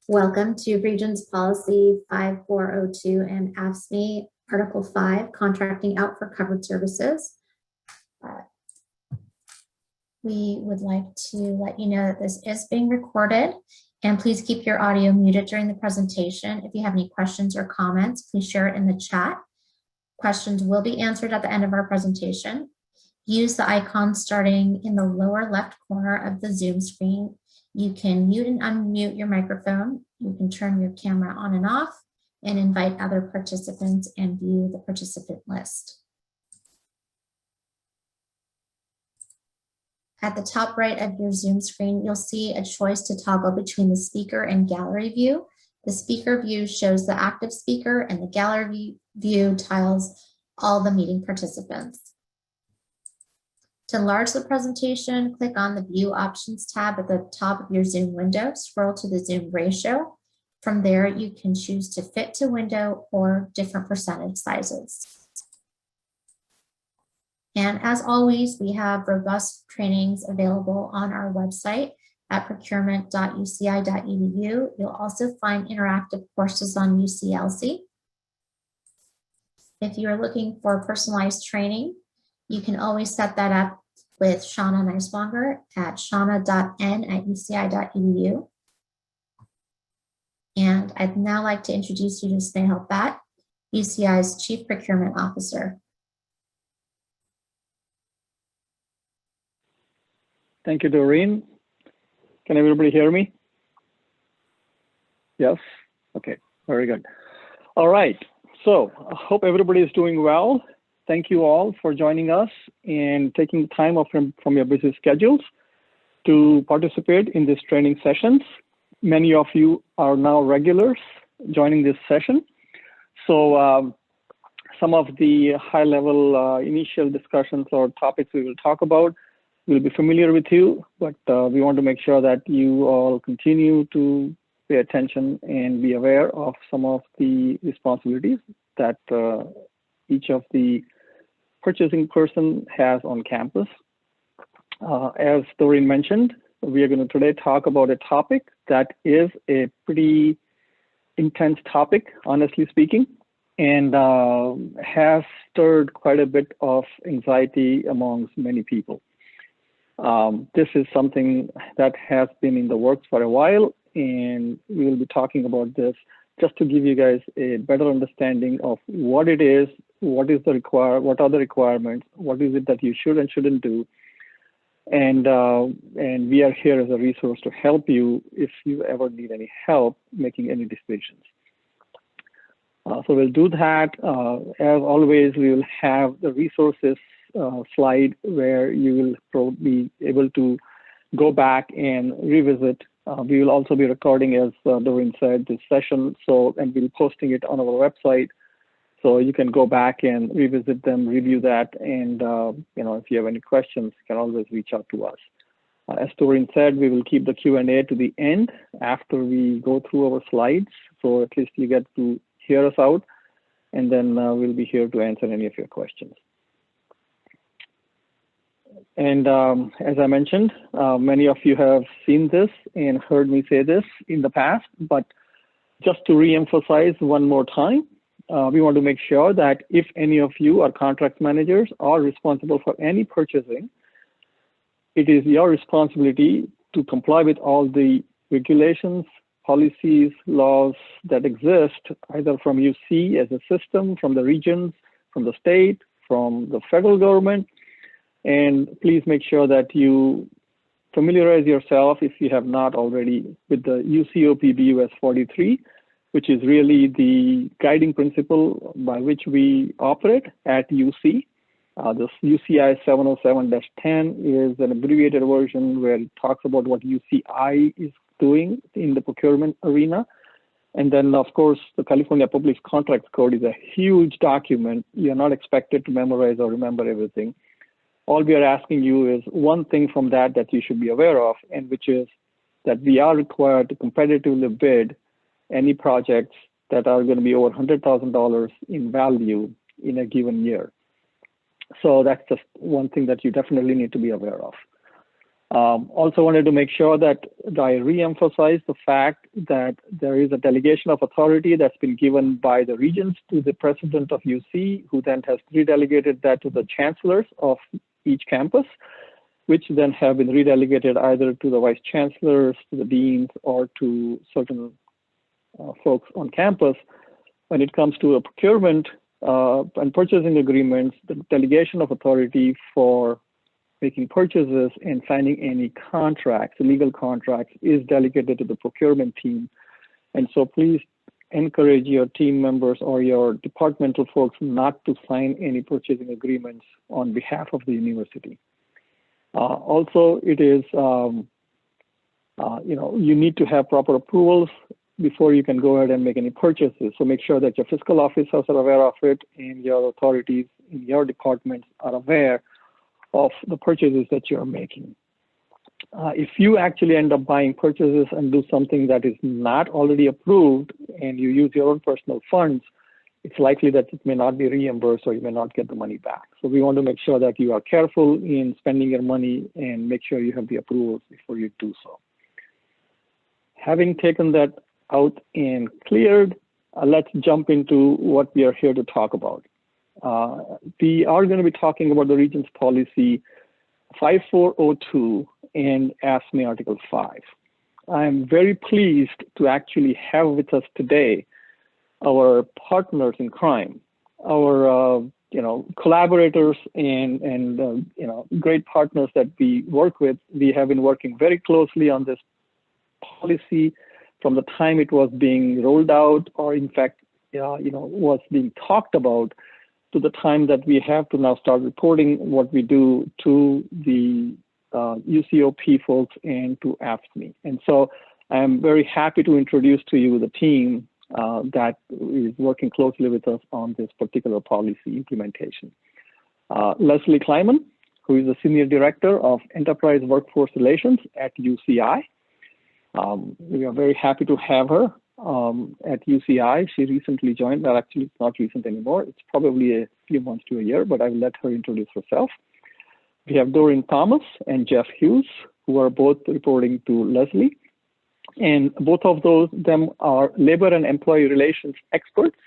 Welcome to Regents Policy 5402 and AFSCME Article 5, Contracting Out for Covered Services. We would like to let you know that this is being recorded, and please keep your audio muted during the presentation. If you have any questions or comments, please share it in the chat. Questions will be answered at the end of our presentation. Use the icon starting in the lower left corner of the Zoom screen. You can mute and unmute your microphone. You can turn your camera on and off and invite other participants and view the participant list. At the top right of your Zoom screen, you'll see a choice to toggle between the speaker and gallery view. The speaker view shows the active speaker, and the gallery view tiles all the meeting participants. To enlarge the presentation, click on the View Options tab at the top of your Zoom window. Scroll to the Zoom ratio. From there, you can choose to fit to window or different percentage sizes. And as always, we have robust trainings available on our website at procurement.uci.edu. You'll also find interactive courses on UCLC. If you are looking for personalized training, you can always set that up with Shauna Neiswanger at shauna.n@uci.edu. And I'd now like to introduce you to Snehal Bhatt, UCI's Chief Procurement Officer. Thank you, Doreen. Can everybody hear me? Yes? Okay, very good. All right, so I hope everybody is doing well. Thank you all for joining us and taking the time off from your busy schedules to participate in these training sessions. Many of you are now regulars joining this session. So some of the high-level initial discussions or topics we will talk about will be familiar with you, but we want to make sure that you all continue to pay attention and be aware of some of the responsibilities that each of the purchasing person has on campus. As Doreen mentioned, we are going to today talk about a topic that is a pretty intense topic, honestly speaking, and has stirred quite a bit of anxiety amongst many people. This is something that has been in the works for a while, and we will be talking about this just to give you guys a better understanding of what it is, what are the requirements, what is it that you should and shouldn't do, and we are here as a resource to help you if you ever need any help making any decisions. So we'll do that. As always, we will have the resources slide where you will probably be able to go back and revisit. We will also be recording, as Doreen said, this session, and we'll be posting it on our website, so you can go back and revisit them, review that, and if you have any questions, you can always reach out to us. As Doreen said, we will keep the Q&A to the end after we go through our slides, so at least you get to hear us out, and then we'll be here to answer any of your questions. And as I mentioned, many of you have seen this and heard me say this in the past, but just to re-emphasize one more time, we want to make sure that if any of you are contract managers or responsible for any purchasing, it is your responsibility to comply with all the regulations, policies, laws that exist, either from UC as a system, from the regions, from the state, from the federal government. And please make sure that you familiarize yourself, if you have not already, with the UCOPBUS 43, which is really the guiding principle by which we operate at UC. This UCI 707-10 is an abbreviated version where it talks about what UCI is doing in the procurement arena. And then, of course, the California Public Contracts Code is a huge document. You're not expected to memorize or remember everything. All we are asking you is one thing from that you should be aware of, and which is that we are required to competitively bid any projects that are going to be over $100,000 in value in a given year. So that's just one thing that you definitely need to be aware of. Also wanted to make sure that I re-emphasize the fact that there is a delegation of authority that's been given by the regents to the president of UC, who then has redelegated that to the chancellors of each campus, which then have been redelegated either to the vice chancellors, to the deans, or to certain folks on campus. When it comes to a procurement and purchasing agreements, the delegation of authority for making purchases and signing any contracts, legal contracts, is delegated to the procurement team. And so please encourage your team members or your departmental folks not to sign any purchasing agreements on behalf of the university. Also, it is, you need to have proper approvals before you can go ahead and make any purchases. So make sure that your fiscal officers are aware of it and your authorities in your departments are aware of the purchases that you're making. If you actually end up buying purchases and do something that is not already approved and you use your own personal funds, it's likely that it may not be reimbursed or you may not get the money back. So we want to make sure that you are careful in spending your money and make sure you have the approvals before you do so. Having taken that out and cleared, let's jump into what we are here to talk about. We are going to be talking about the Regents Policy 5402 and AFSCME Article 5. I'm very pleased to actually have with us today our partners in crime, our collaborators and great partners that we work with. We have been working very closely on this policy from the time it was being rolled out, or in fact, was being talked about, to the time that we have to now start reporting what we do to the UCOP folks and to AFSCME. And so I'm very happy to introduce to you the team that is working closely with us on this particular policy implementation. Leslie Kleiman, who is the Senior Director of Enterprise Workforce Relations at UCI. We are very happy to have her at UCI. She recently joined, well, actually it's not recent anymore. It's probably a few months to a year, but I will let her introduce herself. We have Doreen Thomas and Jeff Hughes, who are both reporting to Leslie. And both of them are labor and employee relations experts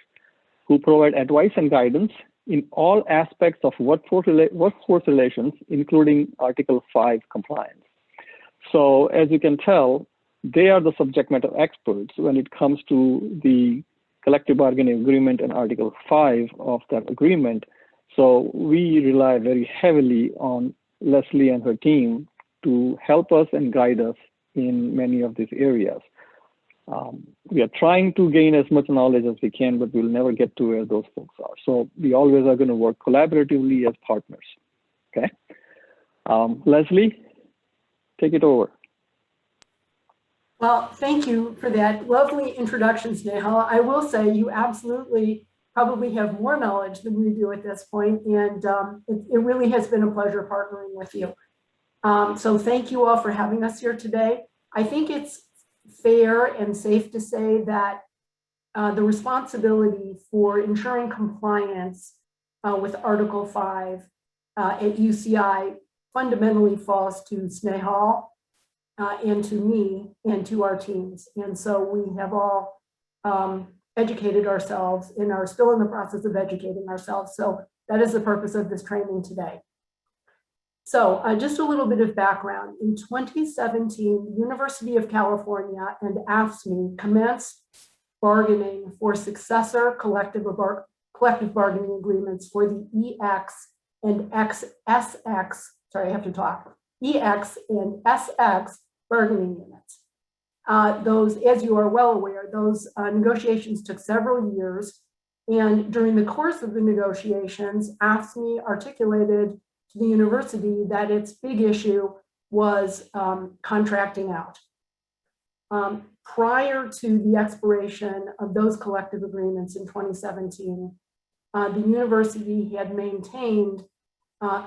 who provide advice and guidance in all aspects of workforce relations, including Article 5 compliance. So as you can tell, they are the subject matter experts when it comes to the collective bargaining agreement and Article 5 of that agreement. So we rely very heavily on Leslie and her team to help us and guide us in many of these areas. We are trying to gain as much knowledge as we can, but we'll never get to where those folks are. So we always are going to work collaboratively as partners. Okay. Leslie, take it over. Well, thank you for that lovely introduction, Snehal. I will say you absolutely probably have more knowledge than we do at this point, and it really has been a pleasure partnering with you. So thank you all for having us here today. I think it's fair and safe to say that the responsibility for ensuring compliance with Article 5 at UCI fundamentally falls to Snehal and to me and to our teams. And so we have all educated ourselves and are still in the process of educating ourselves. So that is the purpose of this training today. So just a little bit of background. In 2017, University of California and AFSCME commenced bargaining for successor collective bargaining agreements for the EX and SX, sorry, I have to talk, EX and SX bargaining units. Those, as you are well aware, those negotiations took several years. And during the course of the negotiations, AFSCME articulated to the university that its big issue was contracting out. Prior to the expiration of those collective agreements in 2017, the university had maintained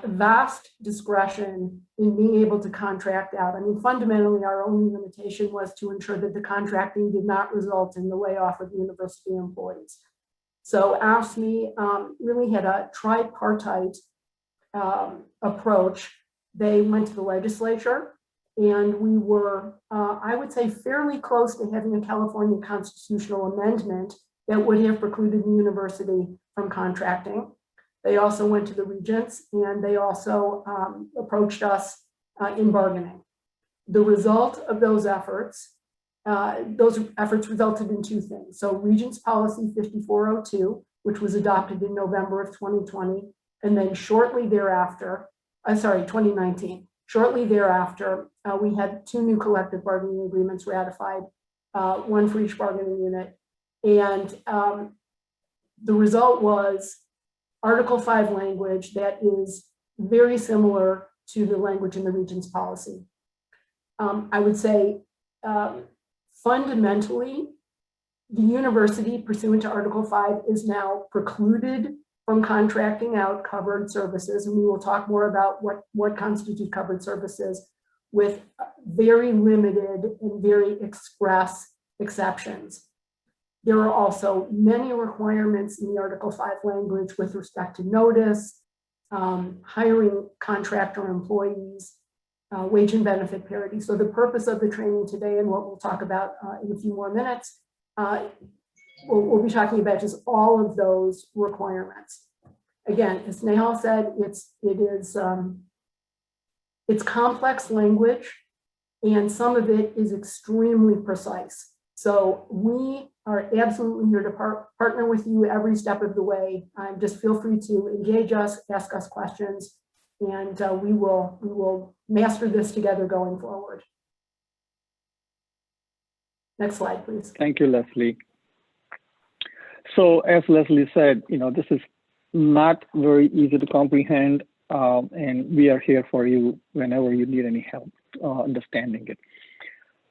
vast discretion in being able to contract out. I mean, fundamentally, our only limitation was to ensure that the contracting did not result in the layoff of university employees. So AFSCME really had a tripartite approach. They went to the legislature And we were, I would say, fairly close to having a California constitutional amendment that would have precluded the university from contracting. They also went to the Regents, and they also approached us in bargaining. The result of those efforts resulted in two things. So Regents Policy 5402, which was adopted in November of 2020, and then shortly thereafter, 2019. Shortly thereafter, we had two new collective bargaining agreements ratified, one for each bargaining unit. And the result was Article 5 language that is very similar to the language in the Regents Policy. I would say fundamentally, the university, pursuant to Article 5, is now precluded from contracting out covered services. And we will talk more about what constitutes covered services, with very limited and very express exceptions. There are also many requirements in the Article 5 language with respect to notice, hiring contractor employees, wage and benefit parity. So the purpose of the training today, and what we'll talk about in a few more minutes, we'll be talking about just all of those requirements. Again, as Nehal said, it's complex language, and some of it is extremely precise. So we are absolutely here to partner with you every step of the way. Just feel free to engage us, ask us questions, and we will master this together going forward. Next slide, please. Thank you, Leslie. So as Leslie said, this is not very easy to comprehend, and we are here for you whenever you need any help understanding it.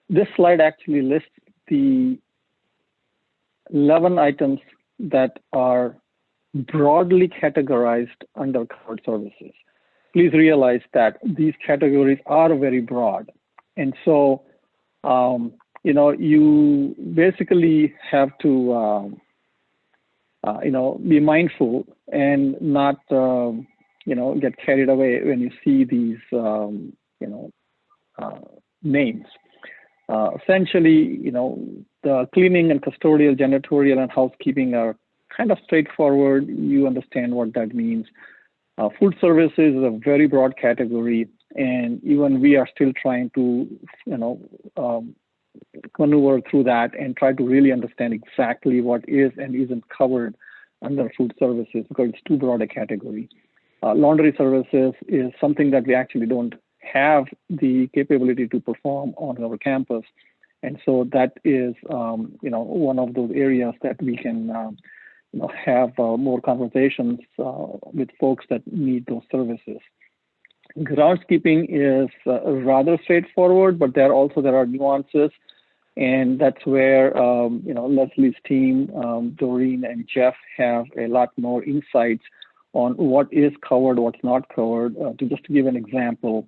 This slide actually lists the 11 items that are broadly categorized under covered services. Please realize that these categories are very broad. And so, you basically have to, be mindful and not, get carried away when you see these, names. Essentially, the cleaning and custodial, janitorial, and housekeeping are kind of straightforward. You understand what that means. Food services is a very broad category, and even we are still trying to, maneuver through that and try to really understand exactly what is and isn't covered under food services, because it's too broad a category. Laundry services is something that we actually don't have the capability to perform on our campus. And so that is, one of those areas that we can, have more conversations with folks that need those services. Groundskeeping is rather straightforward, but there are nuances. And that's where, Leslie's team, Doreen and Jeff, have a lot more insights on what is covered, what's not covered. To just give an example,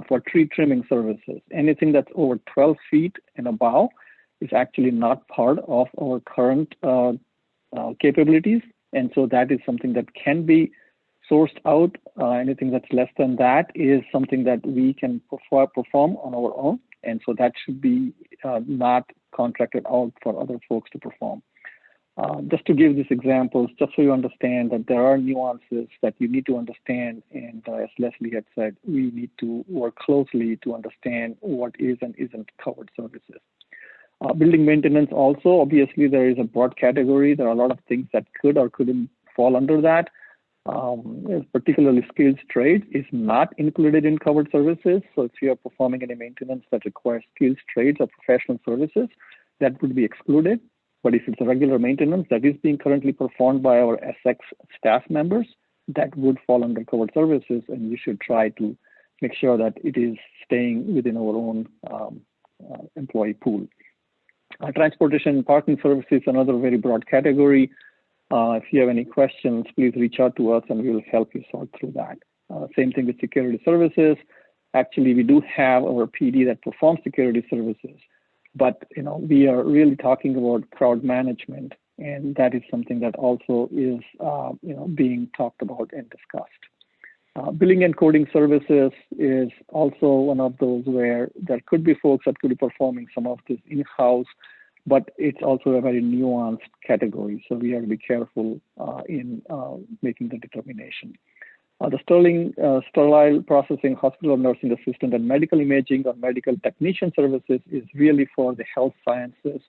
for tree trimming services, anything that's over 12 feet and above is actually not part of our current capabilities. And so that is something that can be sourced out. Anything that's less than that is something that we can perform on our own. And so that should be not contracted out for other folks to perform. Just to give these examples, just so you understand that there are nuances that you need to understand. And as Leslie had said, we need to work closely to understand what is and isn't covered services. Building maintenance also, obviously, there is a broad category. There are a lot of things that could or couldn't fall under that. Particularly skilled trades is not included in covered services. So if you are performing any maintenance that requires skilled trades or professional services, that would be excluded. But if it's a regular maintenance that is being currently performed by our SX staff members, that would fall under covered services, and we should try to make sure that it is staying within our own employee pool. Transportation and parking services is another very broad category. If you have any questions, please reach out to us and we will help you sort through that. Same thing with security services. Actually, we do have our PD that performs security services, but we are really talking about crowd management, and that is something that also is being talked about and discussed. Billing and coding services is also one of those where there could be folks that could be performing some of this in-house, but it's also a very nuanced category. So we have to be careful in making the determination. The sterile processing, hospital nursing assistant, and medical imaging or medical technician services is really for the health sciences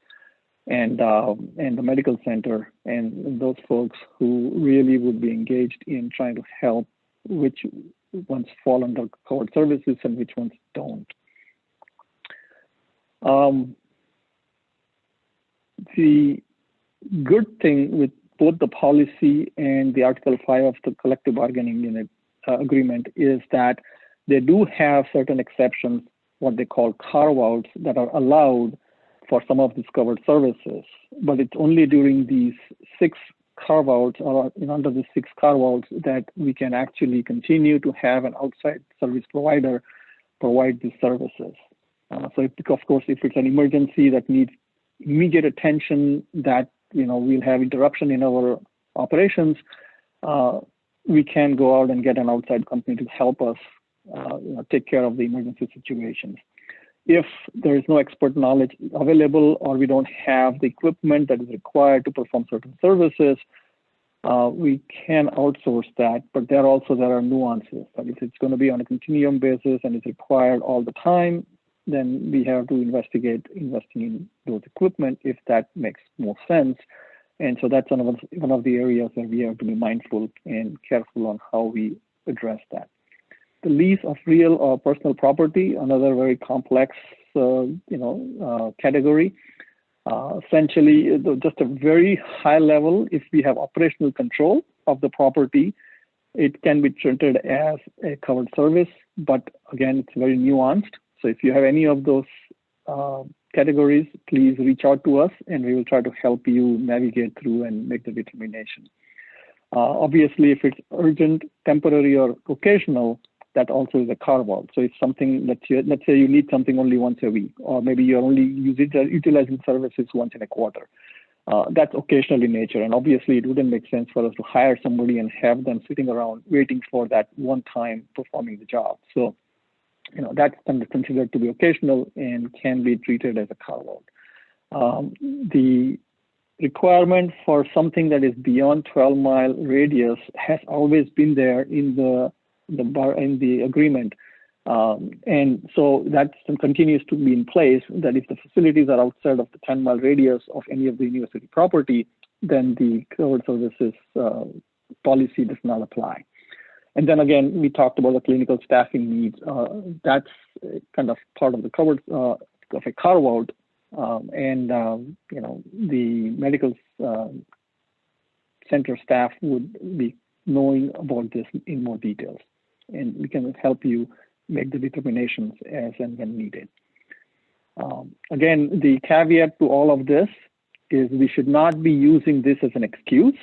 and the medical center and those folks who really would be engaged in trying to help which ones fall under covered services and which ones don't. The good thing with both the policy and the Article 5 of the collective bargaining unit agreement is that they do have certain exceptions, what they call carve-outs, that are allowed for some of these covered services, but it's only during these 6 carve-outs or under the 6 carve-outs that we can actually continue to have an outside service provider provide these services. So of course, if it's an emergency that needs immediate attention, that we'll have interruption in our operations, we can go out and get an outside company to help us take care of the emergency situations. If there is no expert knowledge available or we don't have the equipment that is required to perform certain services, we can outsource that, but there are nuances. But if it's going to be on a continuum basis and it's required all the time, then we have to investigate investing in those equipment if that makes more sense. And so that's one of the areas where we have to be mindful and careful on how we address that. The lease of real or personal property, another very complex, category. Essentially, just a very high level, if we have operational control of the property, it can be treated as a covered service, but again, it's very nuanced. So if you have any of those categories, please reach out to us and we will try to help you navigate through and make the determination. Obviously, if it's urgent, temporary, or occasional, that also is a carve-out. So it's something that let's say you need something only once a week, or maybe you're only utilizing services once in a quarter. That's occasional in nature, and obviously it wouldn't make sense for us to hire somebody and have them sitting around waiting for that one time performing the job. So that's considered to be occasional and can be treated as a carve-out. The requirement for something that is beyond 12-mile radius has always been there in the agreement, and so that continues to be in place, that if the facilities are outside of the 10-mile radius of any of the university property, then the covered services policy does not apply. And then again, we talked about the clinical staffing needs. That's kind of part of the covered of a carve-out, and the medical center staff would be knowing about this in more details, and we can help you make the determinations as and when needed. Again, the caveat to all of this is we should not be using this as an excuse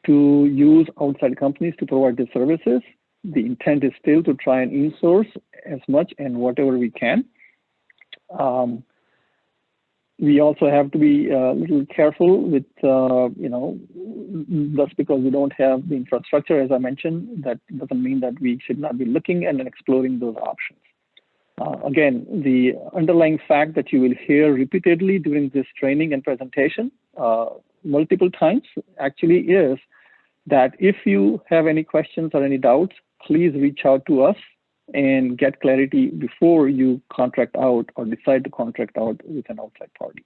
to use outside companies to provide the services. The intent is still to try and in-source as much and whatever we can. We also have to be a little careful with, just because we don't have the infrastructure, as I mentioned, that doesn't mean that we should not be looking and exploring those options. Again, the underlying fact that you will hear repeatedly during this training and presentation multiple times actually is that if you have any questions or any doubts, please reach out to us and get clarity before you contract out or decide to contract out with an outside party.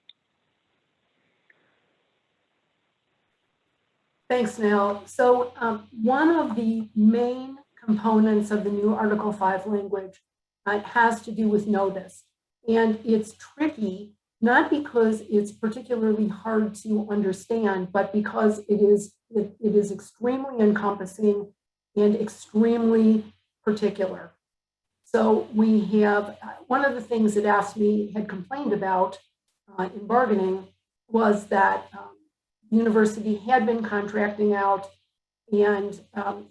Thanks, Neil. So one of the main components of the new Article 5 language has to do with notice. And it's tricky, not because it's particularly hard to understand, but because it is extremely encompassing and extremely particular. So we have, one of the things that AFSCME had complained about in bargaining was that the university had been contracting out, and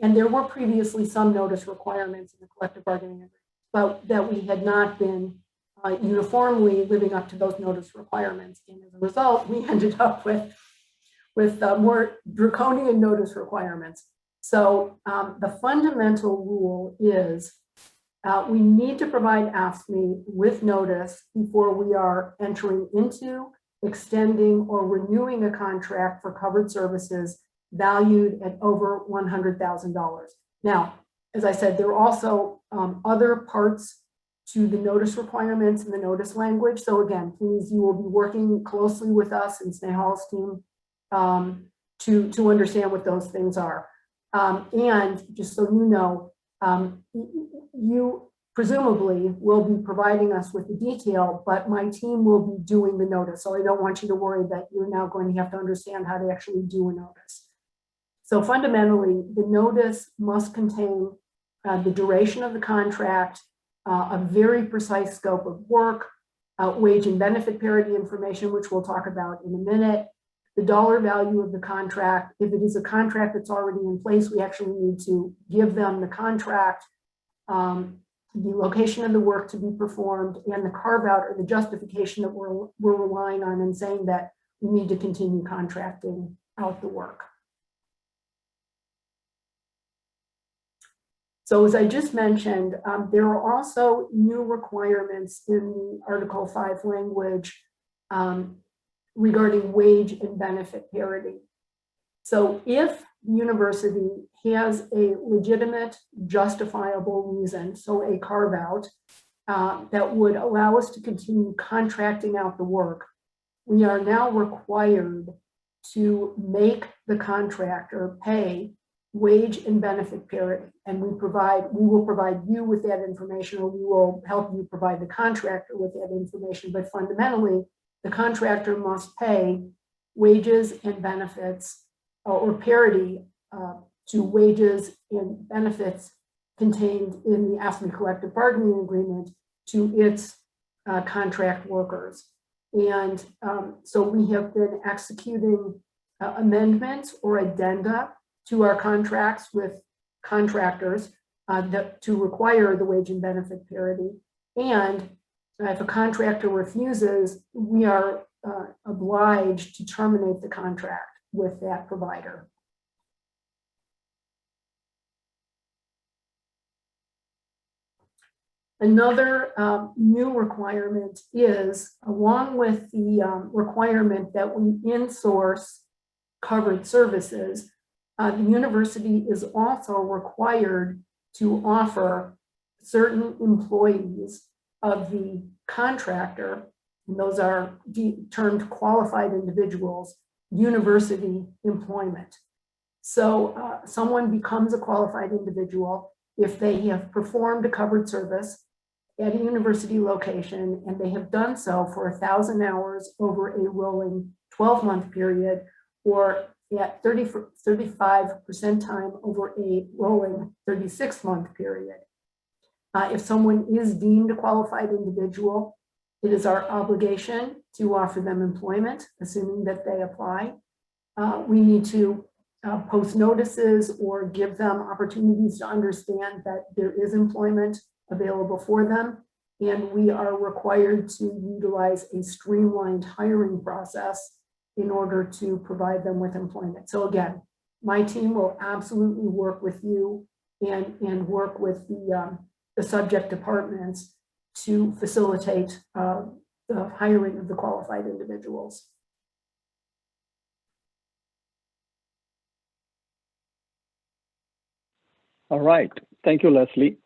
there were previously some notice requirements in the collective bargaining agreement, but that we had not been uniformly living up to those notice requirements. And as a result, we ended up with more draconian notice requirements. So the fundamental rule is we need to provide AFSCME with notice before we are entering into, extending, or renewing a contract for covered services valued at over $100,000. Now, as I said, there are also other parts to the notice requirements and the notice language. So again, please, you will be working closely with us and Snehal's team to understand what those things are. And just so you know, you presumably will be providing us with the detail, but my team will be doing the notice. So I don't want you to worry that you're now going to have to understand how to actually do a notice. So fundamentally, the notice must contain the duration of the contract, a very precise scope of work, wage and benefit parity information, which we'll talk about in a minute, the dollar value of the contract. If it is a contract that's already in place, we actually need to give them the contract, the location of the work to be performed, and the carve out or the justification that we're relying on and saying that we need to continue contracting out the work. So as I just mentioned, there are also new requirements in the Article 5 language regarding wage and benefit parity. So if the university has a legitimate, justifiable reason, so a carve out, that would allow us to continue contracting out the work, we are now required to make the contractor pay wage and benefit parity. And we will provide you with that information, or we will help you provide the contractor with that information. But fundamentally, the contractor must pay wages and benefits or parity to wages and benefits contained in the AFSCME collective bargaining agreement to its contract workers. And so we have been executing amendments or addenda to our contracts with contractors to require the wage and benefit parity. And if a contractor refuses, we are obliged to terminate the contract with that provider. Another new requirement is, along with the requirement that we insource covered services, the university is also required to offer certain employees of the contractor, and those are termed qualified individuals, university employment. So someone becomes a qualified individual if they have performed a covered service at a university location, and they have done so for 1,000 hours over a rolling 12-month period, or at 35% time over a rolling 36-month period. If someone is deemed a qualified individual, it is our obligation to offer them employment, assuming that they apply. We need to post notices or give them opportunities to understand that there is employment available for them. And we are required to utilize a streamlined hiring process in order to provide them with employment. So again, my team will absolutely work with you and work with the subject departments to facilitate the hiring of the qualified individuals. All right, thank you, Leslie.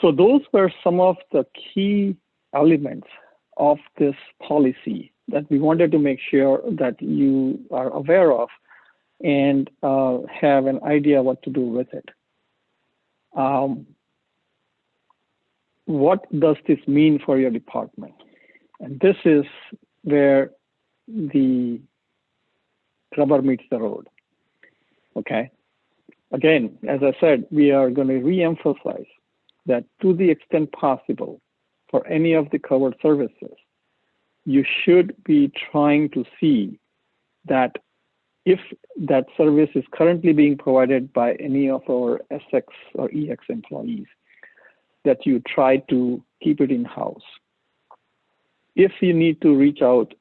So those were some of the key elements of this policy that we wanted to make sure that you are aware of and have an idea what to do with it. What does this mean for your department? And this is where the rubber meets the road, okay? Again, as I said, we are going to re-emphasize that to the extent possible for any of the covered services, you should be trying to see that if that service is currently being provided by any of our SX or EX employees, that you try to keep it in-house. If you need to reach out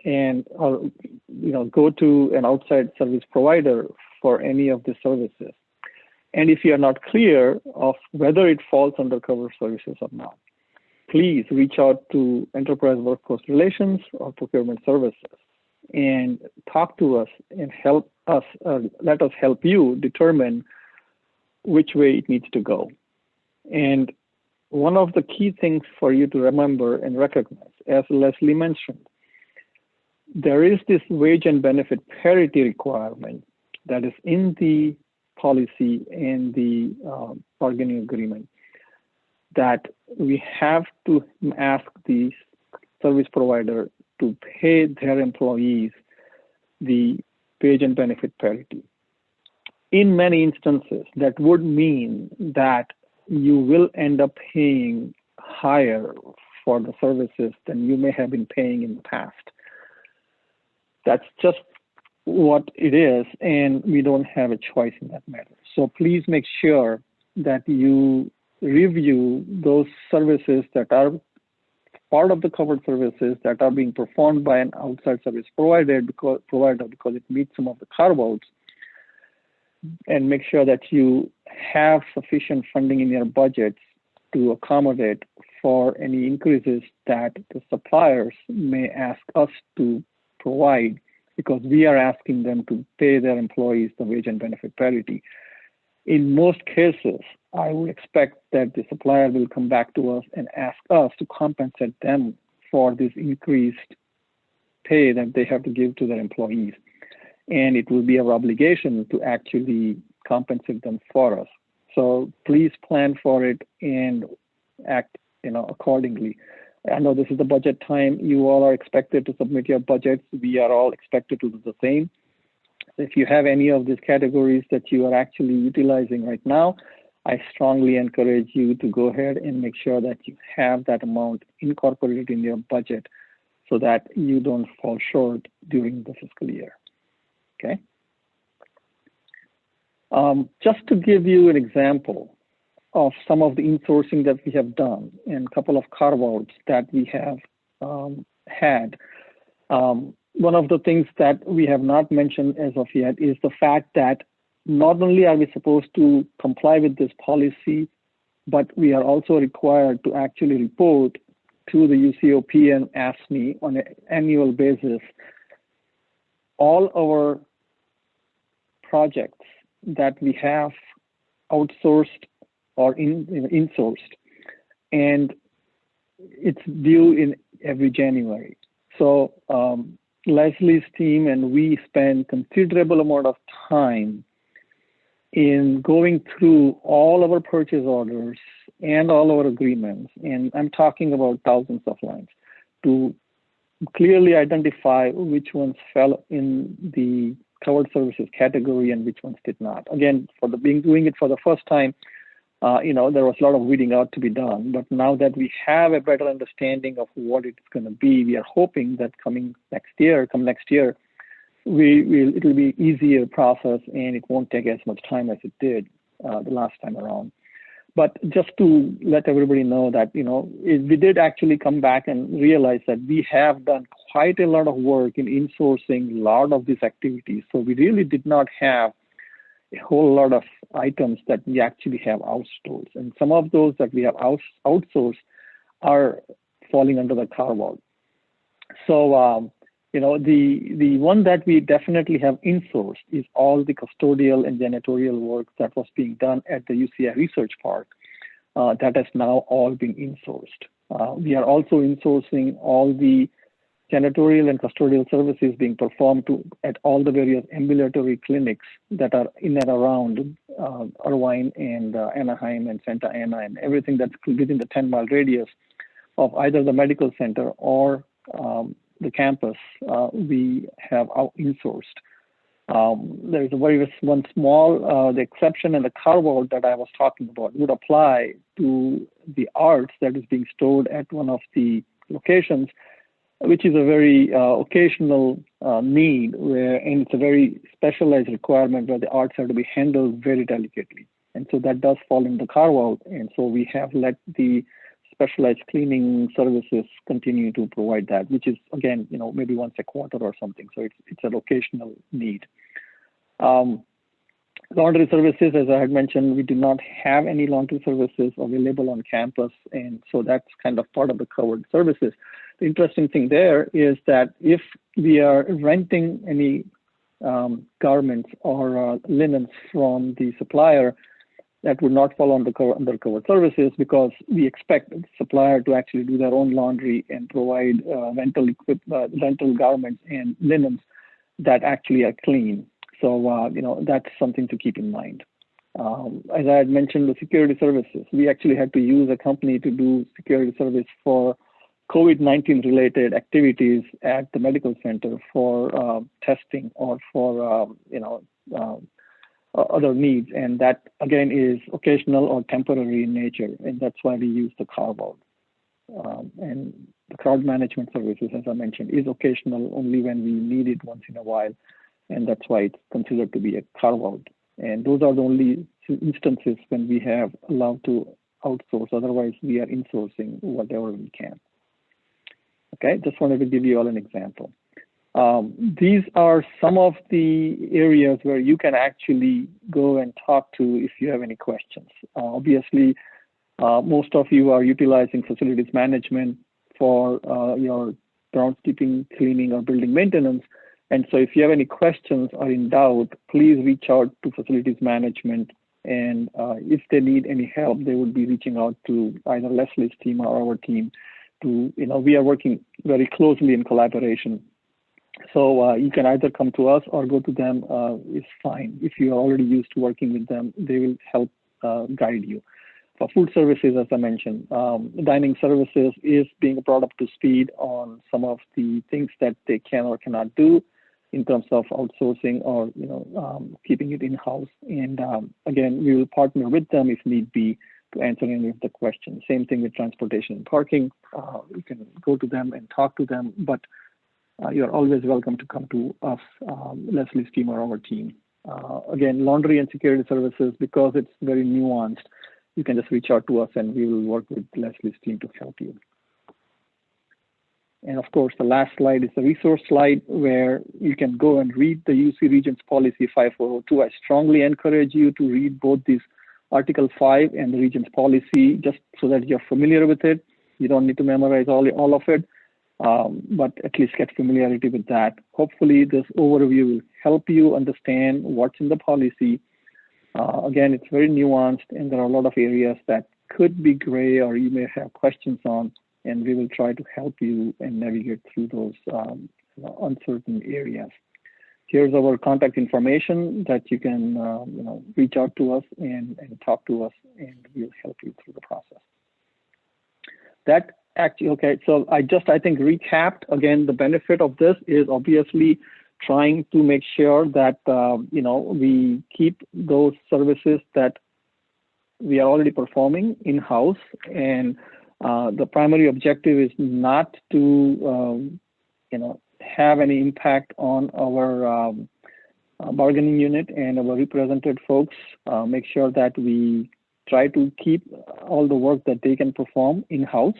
and go to an outside service provider for any of the services, And if you are not clear of whether it falls under covered services or not, please reach out to Enterprise Workforce Relations or Procurement Services and talk to us and help us, let us help you determine which way it needs to go. And one of the key things for you to remember and recognize, as Leslie mentioned, there is this wage and benefit parity requirement that is in the policy and the bargaining agreement, that we have to ask the service provider to pay their employees the wage and benefit parity. In many instances, that would mean that you will end up paying higher for the services than you may have been paying in the past. That's just what it is, and we don't have a choice in that matter. So please make sure that you review those services that are part of the covered services that are being performed by an outside service provider because it meets some of the carve-outs, and make sure that you have sufficient funding in your budgets to accommodate for any increases that the suppliers may ask us to provide, because we are asking them to pay their employees the wage and benefit parity. In most cases, I would expect that the supplier will come back to us and ask us to compensate them for this increased pay that they have to give to their employees. And it will be our obligation to actually compensate them for us. So please plan for it and act, accordingly. I know this is the budget time. You all are expected to submit your budgets. We are all expected to do the same. If you have any of these categories that you are actually utilizing right now, I strongly encourage you to go ahead and make sure that you have that amount incorporated in your budget so that you don't fall short during the fiscal year. Okay. Just to give you an example of some of the insourcing that we have done and a couple of carve-outs that we have had. One of the things that we have not mentioned as of yet is the fact that not only are we supposed to comply with this policy, but we are also required to actually report to the UCOP and AFSCME on an annual basis all our projects that we have outsourced or insourced, and it's due in every January. So Leslie's team and we spend considerable amount of time in going through all of our purchase orders and all our agreements, and I'm talking about thousands of lines, to clearly identify which ones fell in the covered services category and which ones did not. Again, doing it for the first time, there was a lot of weeding out to be done, but now that we have a better understanding of what it's going to be, we are hoping that come next year, it will be easier process and it won't take as much time as it did the last time around. But just to let everybody know that, we did actually come back and realize that we have done quite a lot of work in insourcing a lot of these activities. So we really did not have a whole lot of items that we actually have outsourced. And some of those that we have outsourced are falling under the carve-out. So, the one that we definitely have insourced is all the custodial and janitorial work that was being done at the UCI Research Park. That has now all been insourced. We are also insourcing all the janitorial and custodial services being performed at all the various ambulatory clinics that are in and around Irvine and Anaheim and Santa Ana and everything that's within the 10-mile radius of either the medical center or the campus. We have insourced. There's one small, the exception and the carve-out that I was talking about would apply to the arts that is being stored at one of the locations, which is a very occasional need and it's a very specialized requirement where the arts have to be handled very delicately. And so that does fall in the carve-out. And so we have let the specialized cleaning services continue to provide that, which is, again, maybe once a quarter or something. So it's an occasional need. Laundry services, as I had mentioned, we do not have any laundry services available on campus, and so that's kind of part of the covered services. The interesting thing there is that if we are renting any garments or linens from the supplier, that would not fall under covered services, because we expect the supplier to actually do their own laundry and provide rental garments and linens that actually are clean. So, that's something to keep in mind. As I had mentioned, the security services, we actually had to use a company to do security service for COVID-19 related activities at the medical center for testing or for, other needs. And that, again, is occasional or temporary in nature. And that's why we use the carve-out. And the crowd management services, as I mentioned, is occasional only when we need it once in a while. And that's why it's considered to be a carve-out. And those are the only instances when we have allowed to outsource. Otherwise, we are insourcing whatever we can. Okay, just wanted to give you all an example. These are some of the areas where you can actually go and talk to if you have any questions. Obviously, most of you are utilizing facilities management for your groundskeeping, cleaning, or building maintenance. And so if you have any questions or in doubt, please reach out to facilities management. And if they need any help, they would be reaching out to either Leslie's team or our team. We are working very closely in collaboration. So you can either come to us or go to them, is fine. If you are already used to working with them, they will help guide you. For food services, as I mentioned, dining services is being brought up to speed on some of the things that they can or cannot do in terms of outsourcing or keeping it in-house. And again, we will partner with them if need be to answer any of the questions. Same thing with transportation and parking. You can go to them and talk to them, but you're always welcome to come to us, Leslie's team or our team. Again, laundry and security services, because it's very nuanced, you can just reach out to us and we will work with Leslie's team to help you. And of course, the last slide is the resource slide where you can go and read the UC Regents Policy 5402. I strongly encourage you to read both these Article 5 and the Regents Policy, just so that you're familiar with it. You don't need to memorize all of it, but at least get familiarity with that. Hopefully this overview will help you understand what's in the policy. Again, it's very nuanced and there are a lot of areas that could be gray or you may have questions on, and we will try to help you and navigate through those uncertain areas. Here's our contact information that you can reach out to us and talk to us, and we'll help you through the process. That actually, okay, so I think recapped again, the benefit of this is obviously trying to make sure that we keep those services that we are already performing in-house, and the primary objective is not to have any impact on our bargaining unit and our represented folks. Make sure that we try to keep all the work that they can perform in-house.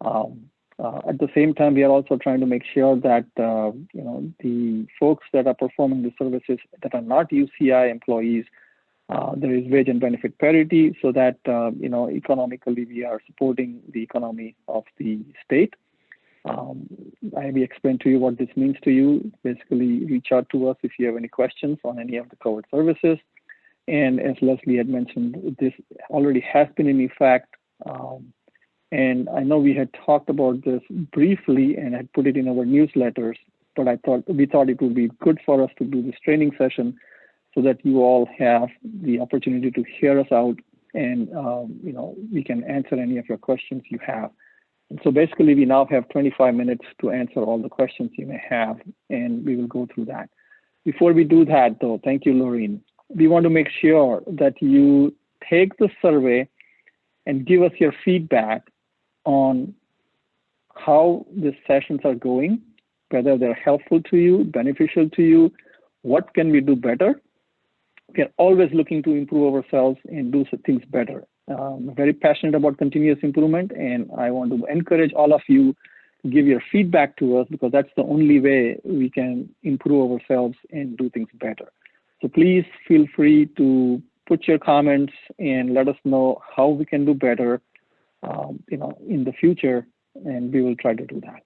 At the same time, we are also trying to make sure that the folks that are performing the services that are not UCI employees, there is wage and benefit parity, so that economically we are supporting the economy of the state. I will explain to you what this means to you. Basically, reach out to us if you have any questions on any of the covered services. And as Leslie had mentioned, this already has been in effect. And I know we had talked about this briefly and had put it in our newsletters, but we thought it would be good for us to do this training session so that you all have the opportunity to hear us out, and we can answer any of your questions you have. And so basically, we now have 25 minutes to answer all the questions you may have, and we will go through that. Before we do that, though, thank you, Laureen. We want to make sure that you take the survey and give us your feedback on how the sessions are going, whether they're helpful to you, beneficial to you, what can we do better. We are always looking to improve ourselves and do things better. I'm very passionate about continuous improvement, and I want to encourage all of you to give your feedback to us, because that's the only way we can improve ourselves and do things better. So please feel free to put your comments and let us know how we can do better, in the future, and we will try to do that.